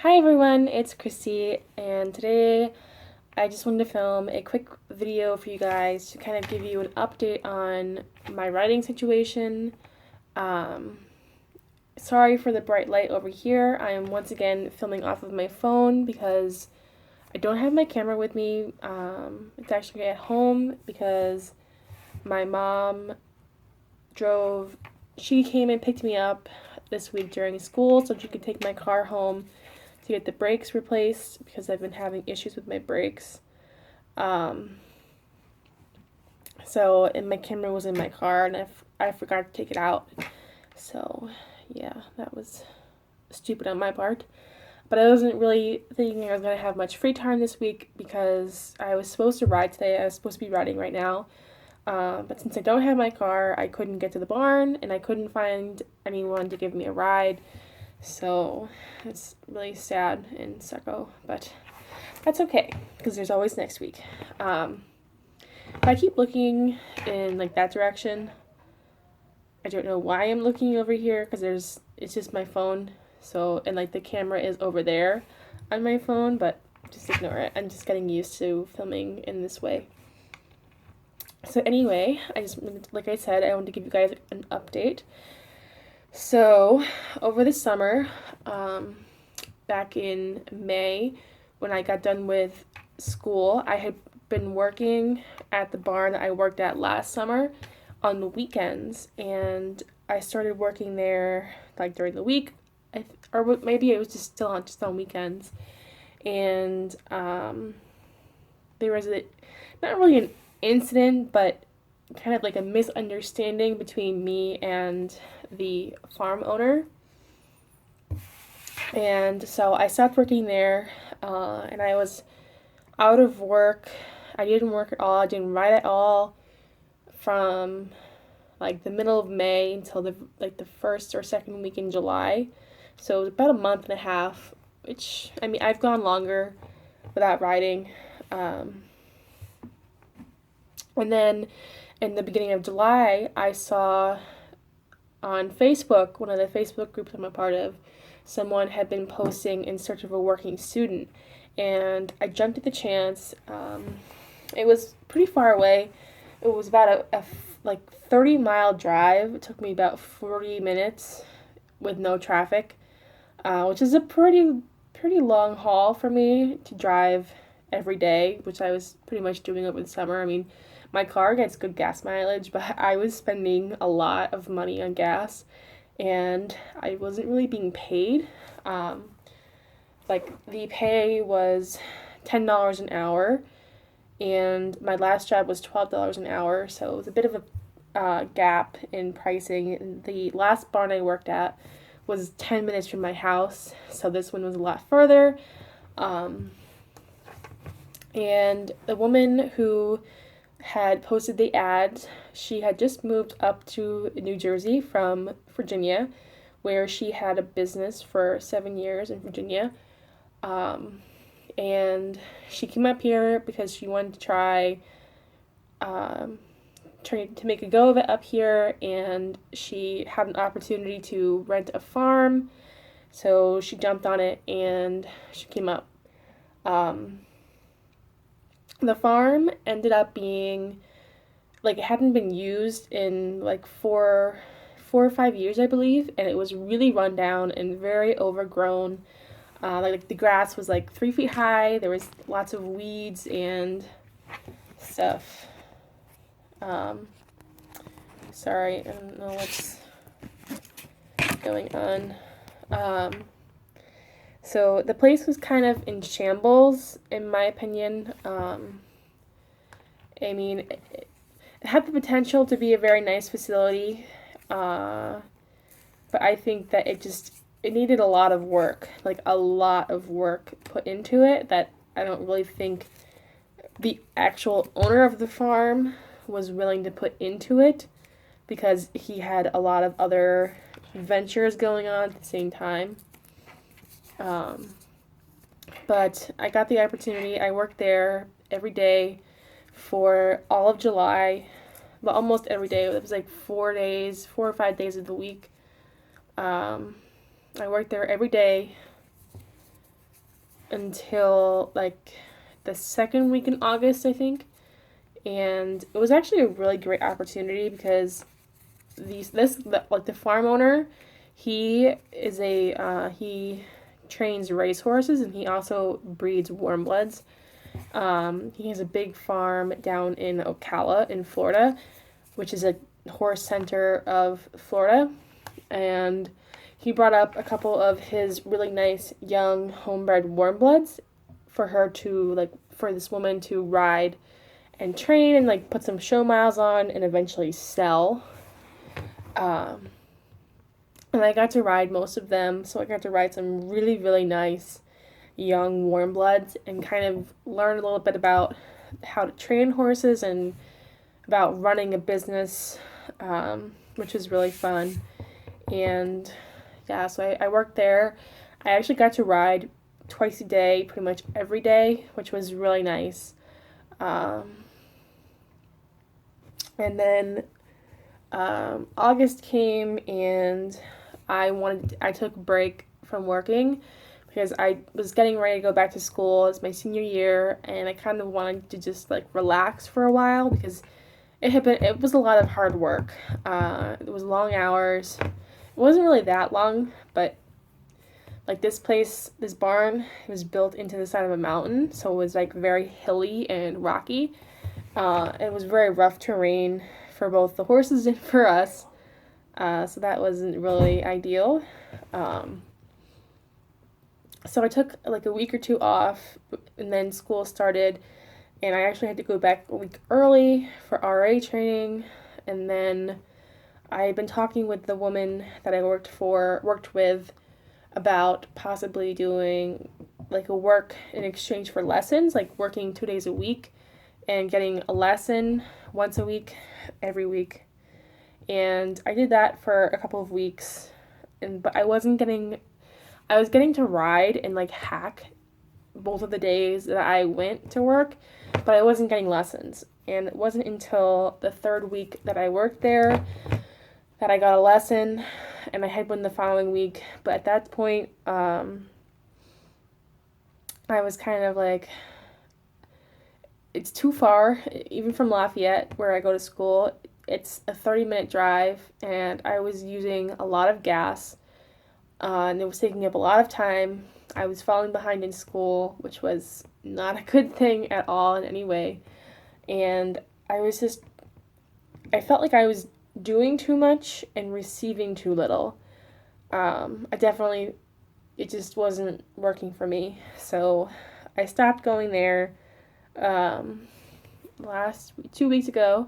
Hi everyone, it's Christy, and today I just wanted to film a quick video for you guys to kind of give you an update on my writing situation. Um, Sorry for the bright light over here. I am once again filming off of my phone because I don't have my camera with me. It's actually at home because my mom drove, she came and picked me up this week during school so she could take my car home to get the brakes replaced because I've been having issues with my brakes. Um, and my camera was in my car and I forgot to take it out. So, yeah, that was stupid on my part. But I wasn't really thinking I was going to have much free time this week because I was supposed to ride today. I was supposed to be riding right now. But since I don't have my car, I couldn't get to the barn and I couldn't find anyone to give me a ride. So it's really sad and sucko, but that's okay because there's always next week. If I keep looking in like that direction, I don't know why I'm looking over here because it's just my phone. So and like the camera is over there on my phone, but just ignore it. I'm just getting used to filming in this way. So anyway, like I said, I wanted to give you guys an update. So, over the summer, back in May, when I got done with school, I had been working at the barn that I worked at last summer on the weekends, and I started working there like during the week, or maybe it was just on weekends, and there was not really an incident, but kind of like a misunderstanding between me and the farm owner. And so I stopped working there, and I was out of work. I didn't work at all. I didn't write at all from like the middle of May until the first or second week in July. So it was about a month and a half, which I mean I've gone longer without writing. And then in the beginning of July, I saw on Facebook, one of the Facebook groups I'm a part of, someone had been posting in search of a working student. And I jumped at the chance. It was pretty far away. It was about a like 30-mile drive. It took me about 40 minutes with no traffic, which is a pretty long haul for me to drive every day, which I was pretty much doing over the summer. I mean, my car gets good gas mileage, but I was spending a lot of money on gas and I wasn't really being paid. Um, like the pay was $10 an hour, and my last job was $12 an hour, so it was a bit of a gap in pricing. The last barn I worked at was 10 minutes from my house, so this one was a lot further. Um, and the woman who had posted the ad, she had just moved up to New Jersey from Virginia, where she had a business for 7 years in Virginia. And she came up here because she wanted to try trying to make a go of it up here, and she had an opportunity to rent a farm, so she jumped on it and she came up. The farm ended up being like it hadn't been used in like 4 or 5 years, I believe, and it was really run down and very overgrown. Like the grass was like 3 feet high. There was lots of weeds and stuff. Um, Sorry, I don't know what's going on. Um, so the place was kind of in shambles, in my opinion. I mean, it had the potential to be a very nice facility, but I think that it needed a lot of work, like a lot of work put into it that I don't really think the actual owner of the farm was willing to put into it because he had a lot of other ventures going on at the same time. But I got the opportunity. I worked there every day for all of July, well, almost every day. It was like 4 days, 4 or 5 days of the week. I worked there every day until like the second week in August, I think. And it was actually a really great opportunity because the farm owner, he trains racehorses and he also breeds warm bloods. He has a big farm down in Ocala in Florida, which is a horse center of Florida, and he brought up a couple of his really nice young homebred warm bloods for this woman to ride and train and like put some show miles on and eventually sell. And I got to ride most of them, so I got to ride some really, really nice young warm bloods and kind of learn a little bit about how to train horses and about running a business, which was really fun. And yeah, so I worked there. I actually got to ride twice a day, pretty much every day, which was really nice. And then August came and I took a break from working because I was getting ready to go back to school. It's my senior year, and I kind of wanted to just like relax for a while because it was a lot of hard work. It was long hours. It wasn't really that long, but like this barn, it was built into the side of a mountain, so it was like very hilly and rocky. It was very rough terrain for both the horses and for us. So that wasn't really ideal. So I took like a week or two off, and then school started, and I actually had to go back a week early for RA training. And then I had been talking with the woman that I worked with about possibly doing like a work in exchange for lessons, like working 2 days a week and getting a lesson once a week, every week. And I did that for a couple of weeks, but I was getting to ride and like hack both of the days that I went to work, but I wasn't getting lessons. And it wasn't until the third week that I worked there that I got a lesson, and I had one the following week. But at that point, I was kind of like, it's too far, even from Lafayette, where I go to school. It's a 30-minute drive, and I was using a lot of gas, and it was taking up a lot of time. I was falling behind in school, which was not a good thing at all in any way. And I felt like I was doing too much and receiving too little. It just wasn't working for me. So I stopped going there last 2 weeks ago,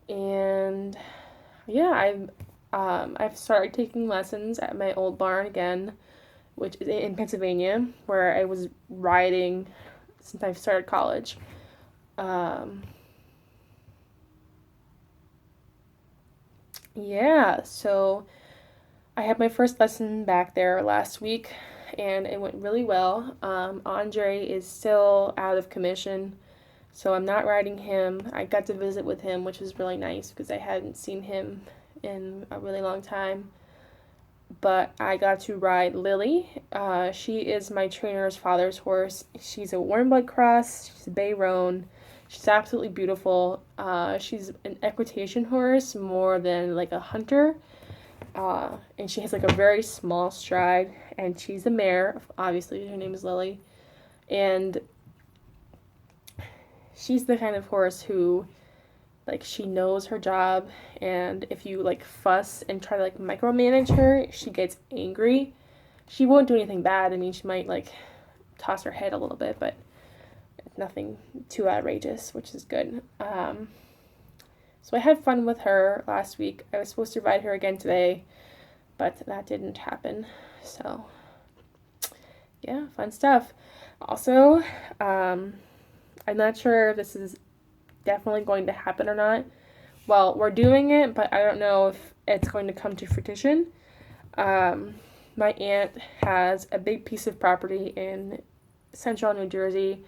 and yeah, I've started taking lessons at my old barn again, which is in Pennsylvania, where I was riding since I started college. Yeah, so I had my first lesson back there last week, and it went really well. Andre is still out of commission, so I'm not riding him. I got to visit with him, which was really nice because I hadn't seen him in a really long time. But I got to ride Lily. She is my trainer's father's horse. She's a warm blood cross. She's a Bay Roan. She's absolutely beautiful. She's an equitation horse more than like a hunter. And she has like a very small stride. And she's a mare. Obviously, her name is Lily. And she's the kind of horse who, like, she knows her job, and if you like fuss and try to like micromanage her, she gets angry. She won't do anything bad. I mean, she might like toss her head a little bit, but nothing too outrageous, which is good. So I had fun with her last week. I was supposed to ride her again today, but that didn't happen. So yeah, fun stuff. Also, I'm not sure if this is definitely going to happen or not. Well, we're doing it, but I don't know if it's going to come to fruition. My aunt has a big piece of property in central New Jersey,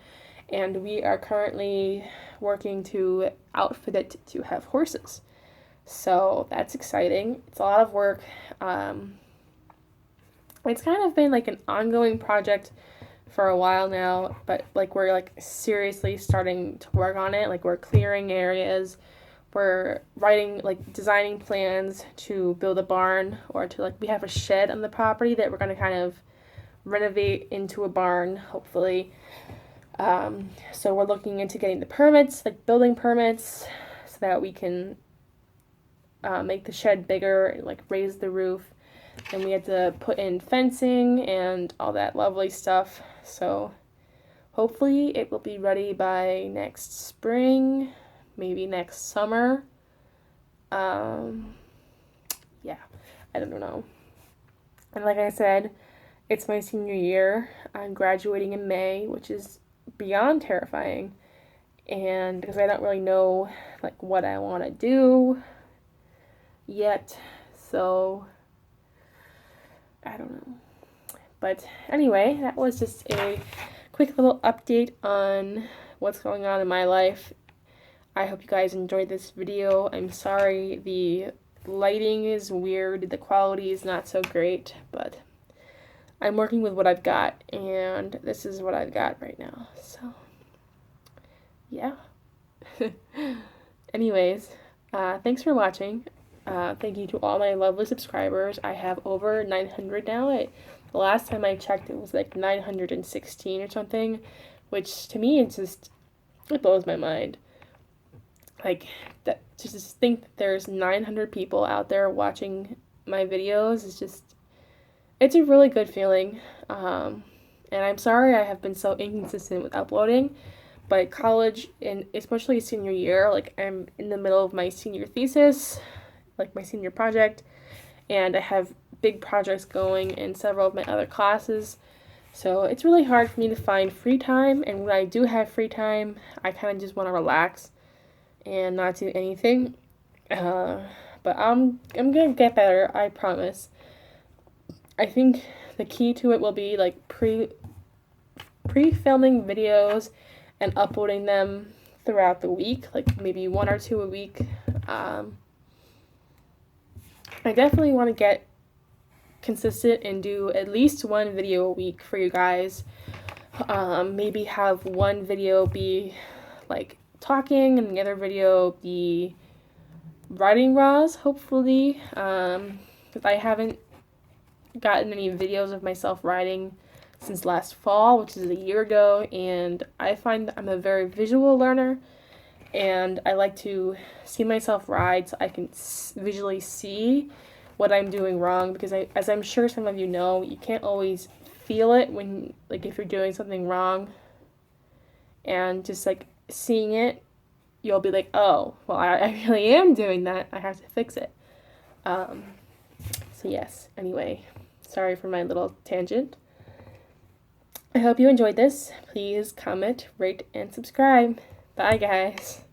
and we are currently working to outfit it to have horses. So that's exciting. It's a lot of work. It's kind of been like an ongoing project for a while now, but like we're like seriously starting to work on it. Like we're clearing areas, we're writing like designing plans to build a barn, or to like we have a shed on the property that we're going to kind of renovate into a barn, hopefully. So we're looking into getting the permits, like building permits, so that we can make the shed bigger and like raise the roof. And we had to put in fencing and all that lovely stuff. So hopefully it will be ready by next spring, maybe next summer. Yeah, I don't know. And like I said, it's my senior year. I'm graduating in May, which is beyond terrifying. And because I don't really know like what I want to do yet. So I don't know. But anyway, that was just a quick little update on what's going on in my life. I hope you guys enjoyed this video. I'm sorry the lighting is weird, the quality is not so great, but I'm working with what I've got, and this is what I've got right now. So, yeah. Anyways, thanks for watching. Thank you to all my lovely subscribers. I have over 900 now. The last time I checked, it was like 916 or something, which to me, it blows my mind. Like, that, to just think that there's 900 people out there watching my videos is just, it's a really good feeling. And I'm sorry I have been so inconsistent with uploading, but college, and especially senior year, like I'm in the middle of my senior thesis, like my senior project, and I have big projects going in several of my other classes, so it's really hard for me to find free time. And when I do have free time, I kind of just want to relax and not do anything. But I'm gonna get better, I promise. I think the key to it will be like pre-filming videos and uploading them throughout the week, like maybe 1 or 2 a week. I definitely want to get consistent and do at least 1 video a week for you guys. Maybe have 1 video be like talking and the other video be writing raws, hopefully, because I haven't gotten any videos of myself writing since last fall, which is a year ago, and I find that I'm a very visual learner, and I like to see myself write so I can visually see what I'm doing wrong, because as I'm sure some of you know, you can't always feel it when, like, if you're doing something wrong, and just like seeing it, you'll be like, oh, well, I really am doing that, I have to fix it. So yes, anyway, sorry for my little tangent. I hope you enjoyed this. Please comment, rate, and subscribe. Bye, guys.